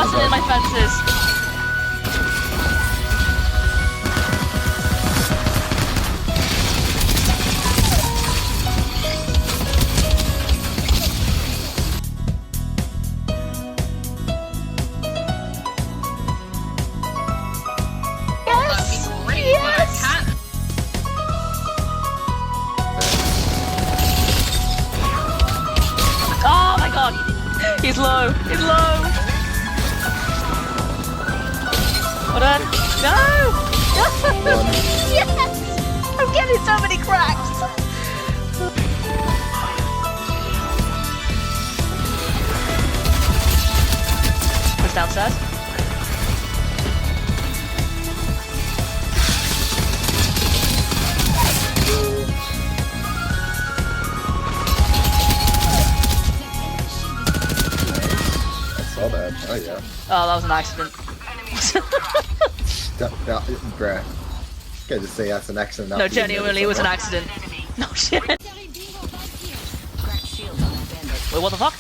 person in my fences. Oh my god! He's low! He's low! Hold on! No! Yes! I'm getting so many cracks! Who's downstairs? That. Oh yeah. Oh, that was an accident. Bruh. Can't just say that's an accident. No, genuinely, it was an accident. No shit. Wait, what the fuck?